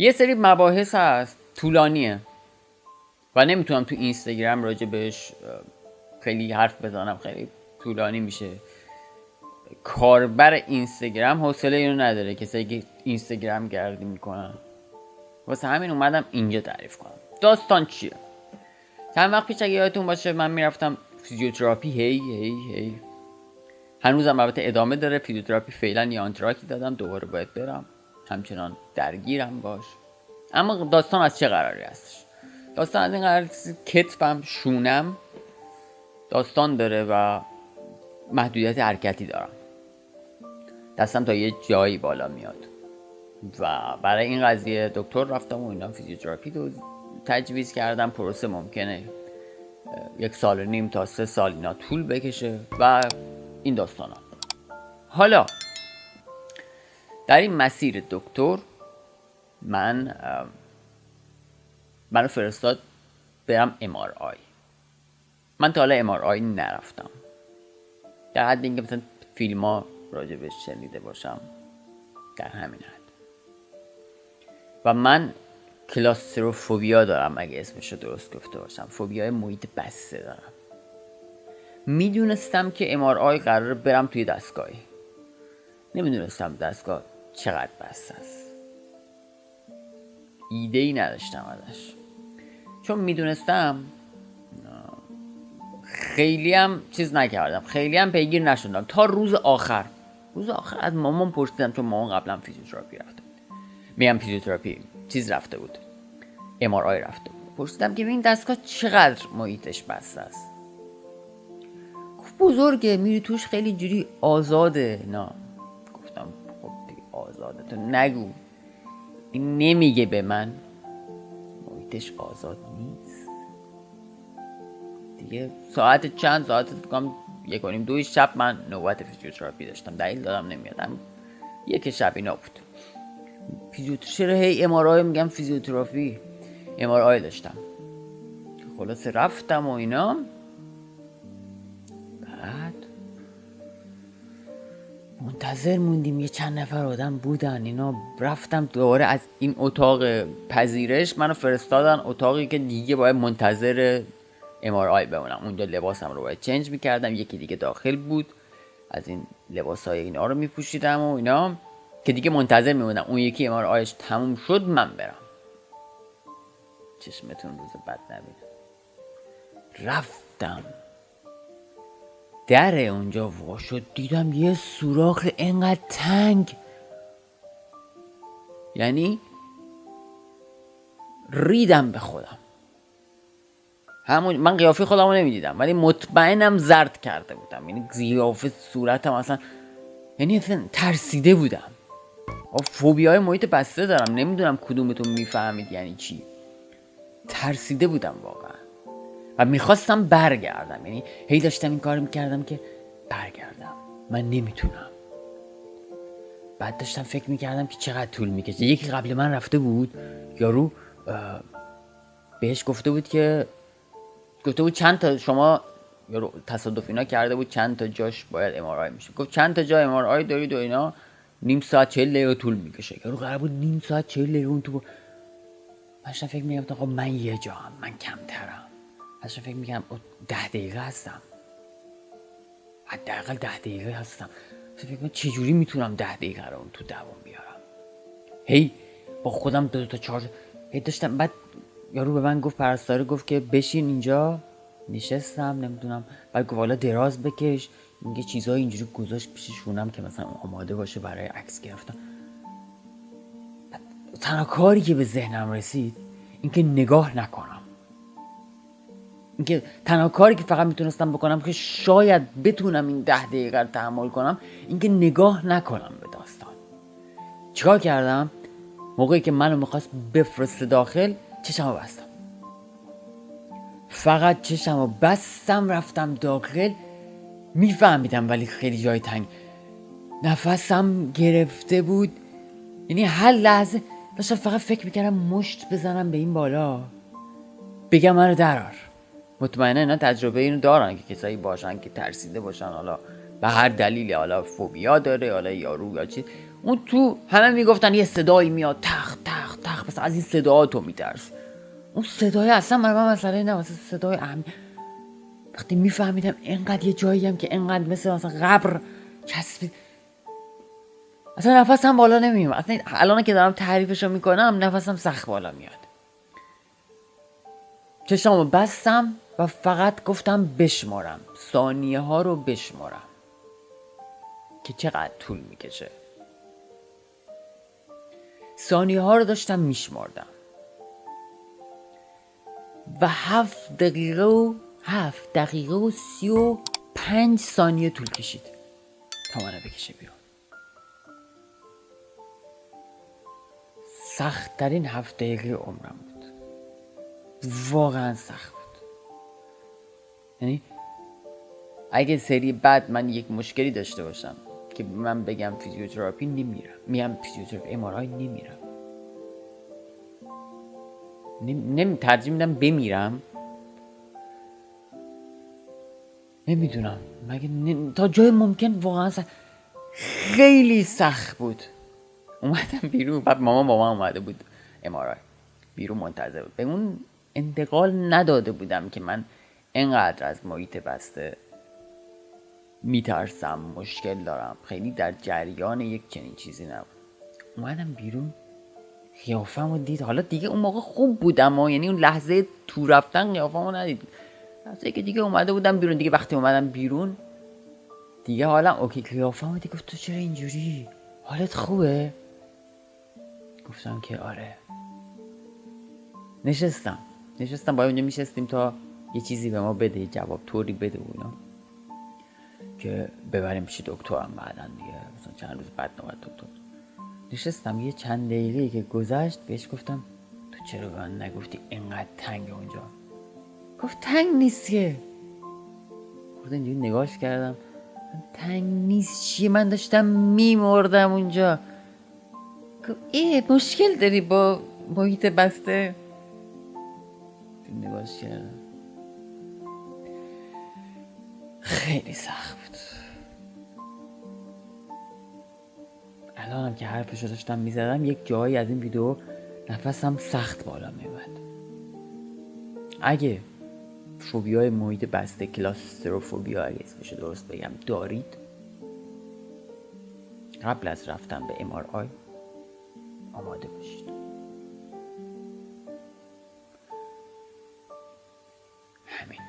یه سری مباحث هست طولانیه و نمیتونم تو اینستاگرام راجع بهش خیلی حرف بزنم، خیلی طولانی میشه. کاربر اینستاگرام حوصله اینو نداره، کسایی که اینستاگرام گردی میکنن. واسه همین اومدم اینجا تعریف کنم. داستان چیه؟ چند وقت پیش اگه یادتون باشه من میرفتم فیزیوتراپی. هی هنوزم البته ادامه داره فیزیوتراپی. فعلا یه آنتراکی دادم، دوباره باید برم، همچنان درگیرم باش. اما داستان از چه قراری هستش؟ داستان از این قرار کتفم، شونم داستان داره و محدودیت حرکتی دارم. دستم تا یه جایی بالا میاد و برای این قضیه دکتر رفتم و اینا فیزیوتراپی رو تجویز کردم. پروسه ممکنه 1.5 سال تا 3 سال اینا طول بکشه و این داستانا. حالا در این مسیر دکتر منو فرستاد برم MRI. من تا حالا MRI نرفتم، در حد اینکه مثلا فیلم ها راجبش شنیده باشم، در همین حد. و من کلاستروفوبیا دارم، اگه اسمشو درست گفته باشم. فوبیای محیط بسته دارم. میدونستم که MRI قراره برم توی دستگاهی، نمیدونستم دستگاه چقدر بسته است. ایده ای نداشتم ازش. چون میدونستم خیلی هم چیز نکردم، خیلی هم پیگیر نشدم تا روز آخر از مامان پرسیدم، چون مامان قبلا فیزیوتراپی رفته بود. میگم فیزیوتراپی چیز رفته بود، MRI رفته بود. پرسیدم که این دستگاه چقدر محیطش بسته است. گفت بزرگه، میری توش خیلی جوری آزاده. نه گفتم خب دیگه آزاده تو نگو، این نمیگه به من محیطش آزاد نیست. دیگه ساعت چند ساعت بکنم 1:30 شب من نوبت فیزیوتراپی داشتم. دلیل دادم نمیادم، یک شب اینا بود. فیزیوتراپی چرا هی MRI میگم فیزیوتراپی؟ MRI داشتم. خلاصه رفتم و اینا. بعد منتظر موندیم، یه چند نفر آدم بودن اینا. رفتم دوباره از این اتاق پذیرش منو فرستادن اتاقی که دیگه باید منتظر MRI بمونم. اونجا لباسم رو باید چنج میکردم، یکی دیگه داخل بود، از این لباسای اینا رو میپوشیدم و اینا که دیگه منتظر میمونم اون یکی MRIش تموم شد من برم. چشمتون روز بد نبینه. رفتم در اونجا وا شد، دیدم یه سوراخ انقدر تنگ، یعنی ریدم به خودم. همون من قیافه خودمو نمیدیدم ولی مطمئنم زرد کرده بودم، یعنی قیافه صورتم اصلا، یعنی اصلا ترسیده بودم. فوبیای محیط بسته دارم، نمیدونم کدومتون میفهمید یعنی چی. ترسیده بودم واقعا و میخواستم برگردم، یعنی هی داشتم این کار میکردم که برگردم، من نمیتونم. بعد داشتم فکر میکردم که چقدر طول میکشه. یکی قبل من رفته بود، یارو بهش گفته بود چند تا شما، یارو تصادف اینا کرده بود، چند تا جاش باید MRI میشه. گفت چند تا جا MRI دارید و اینا، 1/2 ساعت 40 دقیقه طول میکشه. یارو قرار بود 1/2 ساعت 40 دقیقه اون تو. من داشتم فکر میکردم آقا من یه جا هم، من کمترم. داشتم فکر میکردم 10 دقیقه هستم، حداقل 10 دقیقه هستم. فکر میکردم چجوری میتونم 10 دقیقه رو اون تو دوام بیارم. هی با خودم 2 تا 4 هی داشتم. بعد یارو به من گفت، پرستاره گفت که بشین اینجا. نشستم، نمیدونم. بعد گفت حالا دراز بکش. میگه چیزای اینجوری گذاشت پیش شونم که مثلا آماده باشه برای عکس گرفتن. تنها کاری که به ذهنم رسید این که نگاه نکنم. این که تنها کاری که فقط میتونستم بکنم که شاید بتونم این 10 دقیقه رو تحمل کنم، این که نگاه نکنم به داستان. چیکار کردم؟ موقعی که منو میخواست بفرسته داخل، چشمو بستم. فقط چشمو بستم، رفتم داخل. میفهمیدم ولی خیلی جای تنگ، نفسم گرفته بود. یعنی هر لحظه داشتم فقط فکر میکردم مشت بزنم به این بالا بگم منو درار. مطمئنه اینا تجربه اینو دارن که کسایی باشن که ترسیده باشن، حالا به هر دلیلی، حالا فوبیا داره، حالا یارو یا چی. اون تو همه میگفتن یه صدایی میاد تخ تخ تخ، مثلا از این صدا تو میترس. اون صدای اصلا من مسئله نه، مثلا صدای وقتی میفهمیدم اینقدر یه جایی هم که اینقدر مثلا قبر چسبید، اصلا نفسم بالا نمیومد. اصلا الان که دارم تعریفشو میکنم نفسم سخت بالا میاد. چشمو بستم و فقط گفتم بشمارم، ثانیه ها رو بشمارم که چقدر طول میکشه. ثانیه ها رو داشتم میشماردم و 7 دقیقه و 35 ثانیه طول کشید تا منو بکشه بیرون. سخت ترین 7 دقیقه عمرم بود، واقعا سخت بود. یعنی اگه سری بعد من یک مشکلی داشته باشم که من بگم فیزیوتراپی نمیرم، میگم فیزیوتراپی MRI نمیرم، ترجیح میدم بمیرم. نمیدونم مگه تا جای ممکن واقعا خیلی سخت بود. اومدم بیرون، بعد مامان با من اومده بود MRI بیرون منتظر بود. به اون انتقال نداده بودم که من اینقدر از محیط بسته میترسم، مشکل دارم. خیلی در جریان یک چنین چیزی نبود. اومدم بیرون، قیافه‌مو دید. حالا دیگه اون موقع خوب بودم یعنی اون لحظه تو رفتن قیافه‌مو ندید. لحظه که دیگه اومده بودم بیرون، دیگه وقتی اومدم بیرون دیگه حالا اوکی. قیافه‌مو دید، گفت تو چرا اینجوری؟ حالت خوبه؟ گفتم که آره. نشستم با اونجا میشستیم تا یه چیزی به ما بده، جواب طوری بده و اینا که ببریم پیش دکترم بعدن دیگه، مثلا چند روز بعد نوبت دکتر. نشستم یه چند دقیقه که گذشت بهش گفتم تو چرا به من نگفتی اینقدر تنگ اونجا؟ گفت تنگ نیست که. گفت اینجوری نگاهش کردم، تنگ نیست چیه؟ من داشتم میمردم اونجا. گفت مشکل داری با محیط بسته؟ نگاهش کردم، خیلی سخت بود. الانم که حرفشو داشتم میزدم یک جایی از این ویدیو نفسم سخت بالا میومد. اگه فوبیای محیط بسته، کلاستروفوبیا اگه اسمشو درست بگم، دارید، قبل از رفتن به MRI آماده باشید. همین.